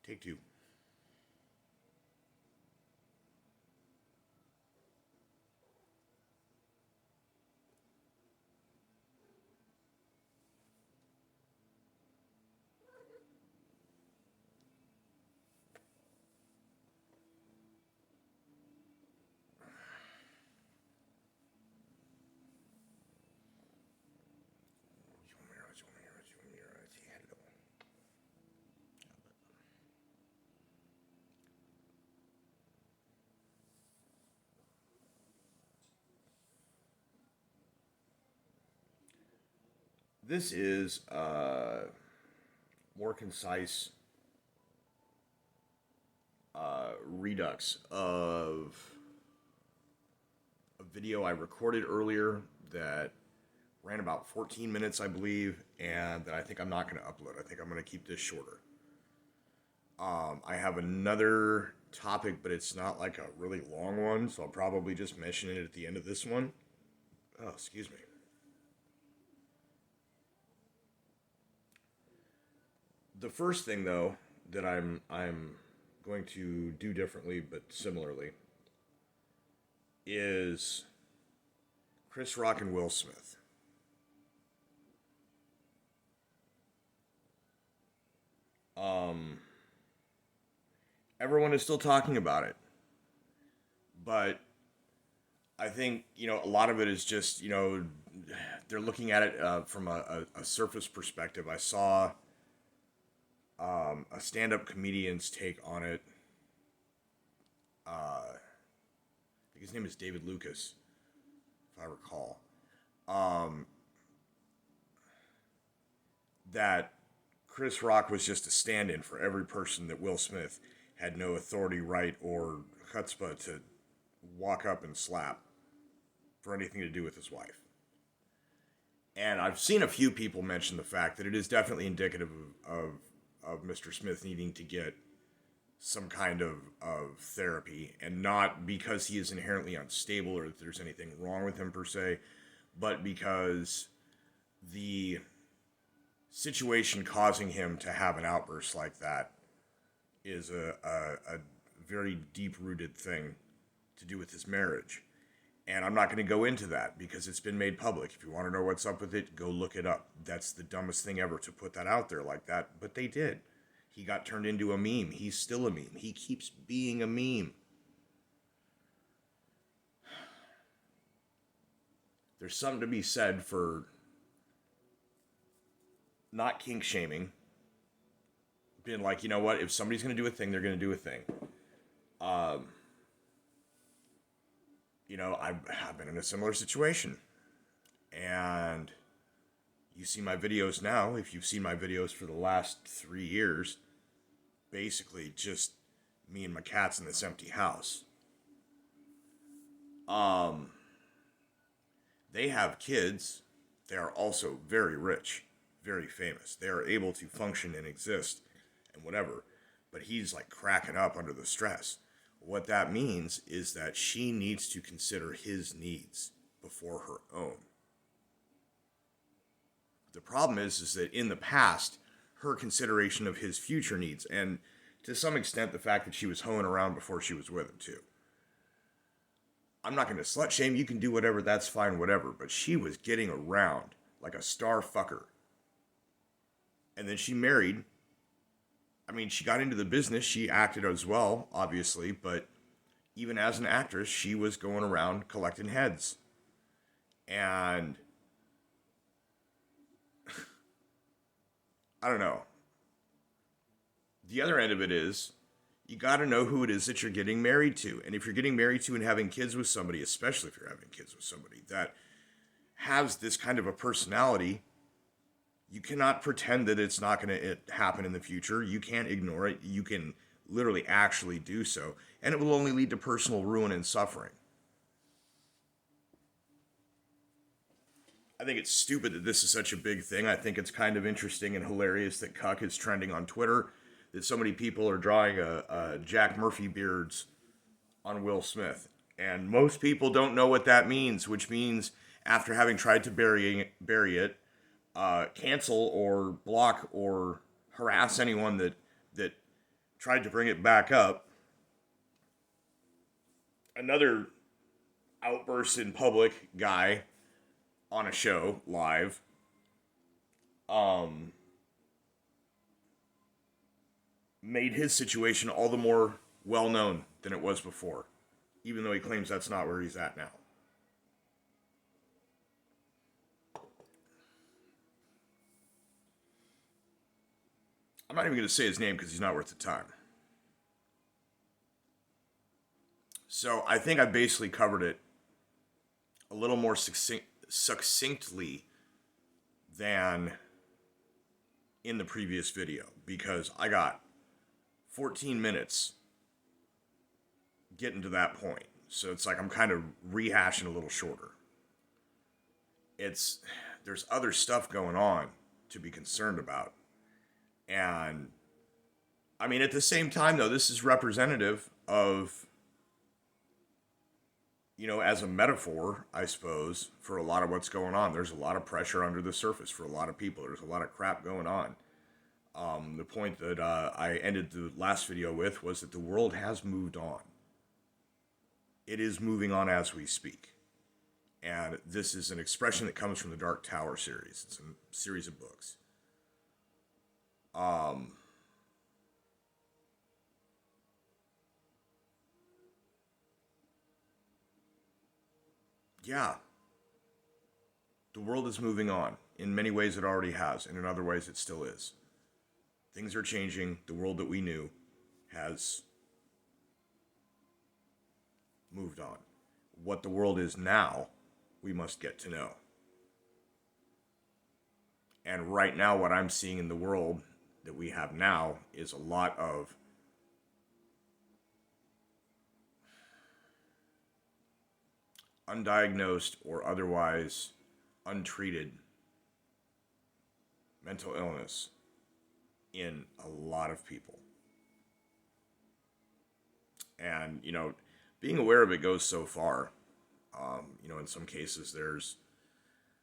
Take two. This is more concise redux of a video I recorded earlier that ran about 14 minutes, I believe, and that I think I'm not going to upload. I think I'm going to keep this shorter. I have another topic, but it's not like a really long one, so I'll probably just mention it at the end of this one. Oh, excuse me. The first thing, though, that I'm going to do differently but similarly is Chris Rock and Will Smith. Everyone is still talking about it, but I think, a lot of it is just, they're looking at it from a surface perspective. I saw a stand-up comedian's take on it. I think his name is David Lucas, if I recall. That Chris Rock was just a stand-in for every person that Will Smith had no authority, right, or chutzpah to walk up and slap for anything to do with his wife. And I've seen a few people mention the fact that it is definitely indicative of Mr. Smith needing to get some kind of therapy, and not because he is inherently unstable or that there's anything wrong with him per se, but because the situation causing him to have an outburst like that is a very deep-rooted thing to do with his marriage. And I'm not going to go into that because it's been made public. If you want to know what's up with it, go look it up. That's the dumbest thing ever to put that out there like that, but they did. He got turned into a meme. He's still a meme. He keeps being a meme. There's something to be said for not kink shaming. Being like, you know what? If somebody's going to do a thing, they're going to do a thing. I've been in a similar situation. And you see my videos now. If you've seen my videos for the last 3 years, basically just me and my cats in this empty house. They have kids. They are also very rich, very famous. They are able to function and exist and whatever. But he's like cracking up under the stress. What that means is that she needs to consider his needs before her own. The problem is that in the past, her consideration of his future needs, and to some extent the fact that she was hoeing around before she was with him too. I'm not going to slut shame. You can do whatever. That's fine, whatever. But she was getting around like a star fucker. And then she married. I mean, she got into the business. She acted as well, obviously. But even as an actress, she was going around collecting heads. And I don't know. The other end of it is, you got to know who it is that you're getting married to. And if you're getting married to and having kids with somebody, especially if you're having kids with somebody that has this kind of a personality, you cannot pretend that it's not going to happen in the future. You can't ignore it. You can literally actually do so. And it will only lead to personal ruin and suffering. I think it's stupid that this is such a big thing. I think it's kind of interesting and hilarious that Cuck is trending on Twitter, that so many people are drawing a Jack Murphy beards on Will Smith. And most people don't know what that means, which means after having tried to bury it, cancel or block or harass anyone that tried to bring it back up. Another outburst in public guy on a show live. Made his situation all the more well known than it was before, even though he claims that's not where he's at now. I'm not even going to say his name because he's not worth the time. So I think I basically covered it a little more succinctly than in the previous video, because I got 14 minutes getting to that point. So it's like I'm kind of rehashing a little shorter. There's other stuff going on to be concerned about. And I mean, at the same time, though, this is representative of, as a metaphor, I suppose, for a lot of what's going on. There's a lot of pressure under the surface for a lot of people. There's a lot of crap going on. The point that I ended the last video with was that the world has moved on. It is moving on as we speak. And this is an expression that comes from the Dark Tower series. It's a series of books. Yeah. The world is moving on. In many ways it already has, and in other ways it still is. Things are changing. The world that we knew has moved on. What the world is now, we must get to know. And right now, what I'm seeing in the world that we have now is a lot of undiagnosed or otherwise untreated mental illness in a lot of people. And, being aware of it goes so far. In some cases, there's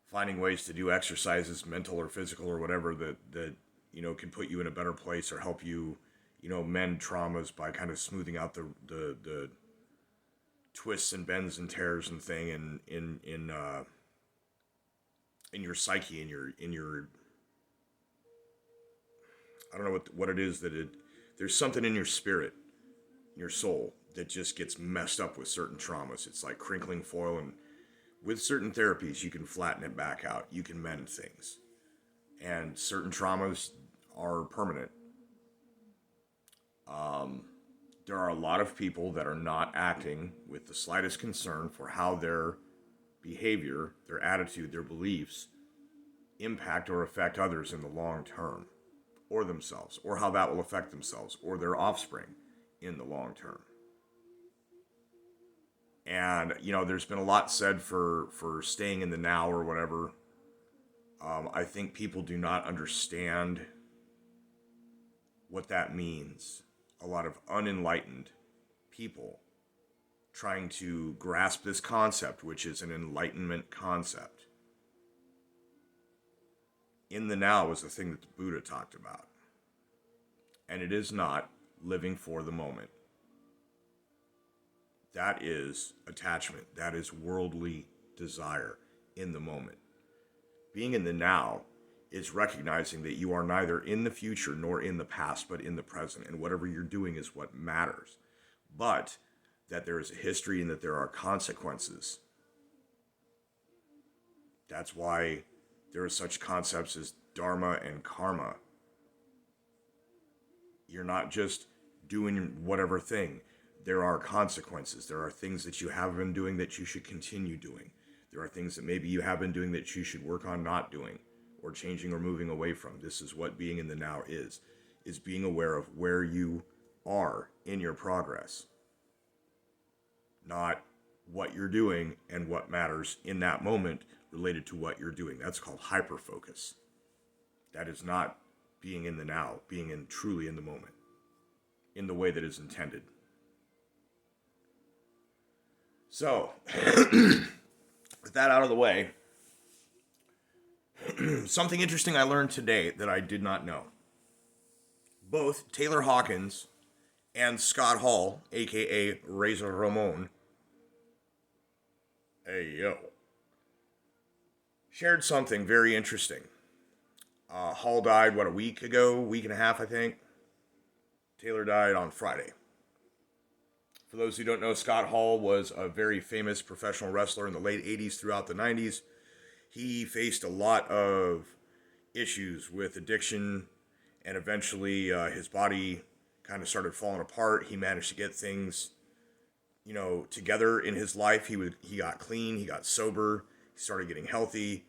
finding ways to do exercises, mental or physical or whatever, that can put you in a better place or help you, mend traumas by kind of smoothing out the twists and bends and tears and thing in your psyche, in your I don't know what it is there's something in your spirit, in your soul, that just gets messed up with certain traumas. It's like crinkling foil, and with certain therapies you can flatten it back out. You can mend things. And certain traumas are permanent. There are a lot of people that are not acting with the slightest concern for how their behavior, their attitude, their beliefs impact or affect others in the long term, or themselves, or how that will affect themselves or their offspring in the long term. And, there's been a lot said for staying in the now or whatever. I think people do not understand what that means. A lot of unenlightened people trying to grasp this concept, which is an enlightenment concept. In the now is the thing that the Buddha talked about. And it is not living for the moment. That is attachment. That is worldly desire in the moment. Being in the now is recognizing that you are neither in the future nor in the past, but in the present. And whatever you're doing is what matters. But that there is a history and that there are consequences. That's why there are such concepts as dharma and karma. You're not just doing whatever thing. There are consequences. There are things that you have been doing that you should continue doing. There are things that maybe you have been doing that you should work on not doing, or changing or moving away from. This is what being in the now is being aware of where you are in your progress. Not what you're doing and what matters in that moment related to what you're doing. That's called hyperfocus. That is not being in the now, being truly in the moment, in the way that is intended. So, with that out of the way, something interesting I learned today that I did not know. Both Taylor Hawkins and Scott Hall, aka Razor Ramon, hey yo, shared something very interesting. Hall died, what, a week ago? Week and a half, I think. Taylor died on Friday. For those who don't know, Scott Hall was a very famous professional wrestler in the late 80s throughout the 90s. He faced a lot of issues with addiction, and eventually his body kind of started falling apart. He managed to get things, together in his life. He got clean, he got sober, he started getting healthy.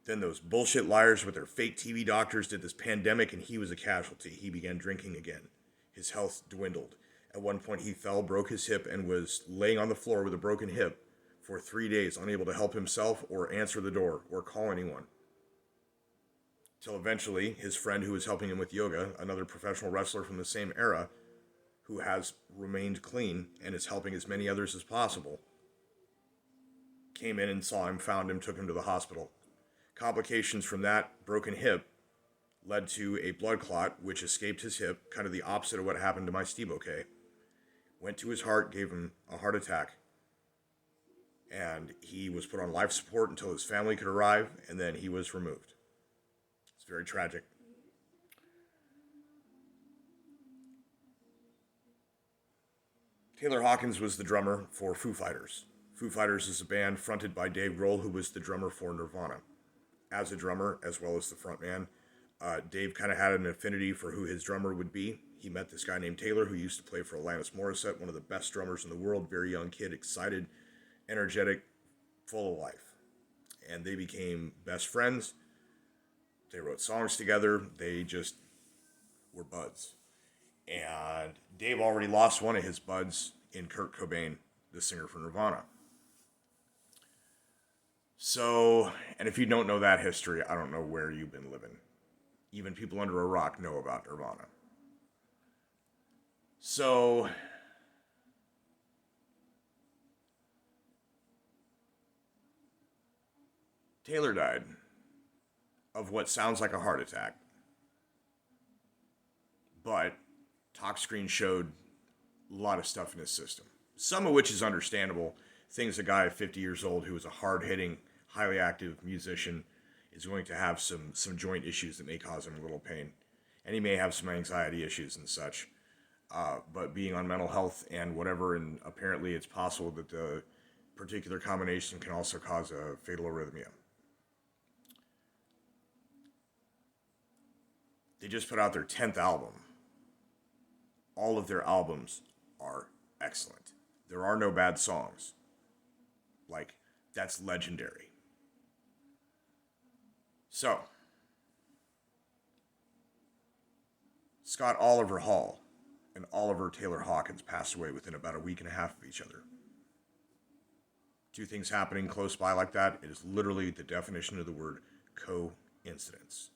Then those bullshit liars with their fake TV doctors did this pandemic, and he was a casualty. He began drinking again. His health dwindled. At one point, he fell, broke his hip, and was laying on the floor with a broken hip for 3 days, unable to help himself or answer the door or call anyone. Till eventually, his friend who was helping him with yoga, another professional wrestler from the same era, who has remained clean and is helping as many others as possible, came in and saw him, found him, took him to the hospital. Complications from that broken hip led to a blood clot, which escaped his hip, kind of the opposite of what happened to my Steve OK. Went to his heart, gave him a heart attack, and he was put on life support until his family could arrive, and then he was removed. It's very tragic. Taylor Hawkins was the drummer for Foo Fighters. Foo Fighters is a band fronted by Dave Grohl, who was the drummer for Nirvana. As a drummer, as well as the frontman, Dave kind of had an affinity for who his drummer would be. He met this guy named Taylor, who used to play for Alanis Morissette, one of the best drummers in the world, very young kid, excited, energetic, full of life. And they became best friends. They wrote songs together. They just were buds. And Dave already lost one of his buds in Kurt Cobain, the singer for Nirvana. So, and if you don't know that history, I don't know where you've been living. Even people under a rock know about Nirvana. So, Taylor died of what sounds like a heart attack. But TalkScreen showed a lot of stuff in his system. Some of which is understandable. Things a guy of 50 years old who is a hard-hitting, highly active musician is going to have some joint issues that may cause him a little pain. And he may have some anxiety issues and such. But being on mental health and whatever, and apparently it's possible that the particular combination can also cause a fatal arrhythmia. They just put out their 10th album. All of their albums are excellent. There are no bad songs. Like, that's legendary. So, Scott Oliver Hall and Oliver Taylor Hawkins passed away within about a week and a half of each other. Two things happening close by like that, it is literally the definition of the word coincidence.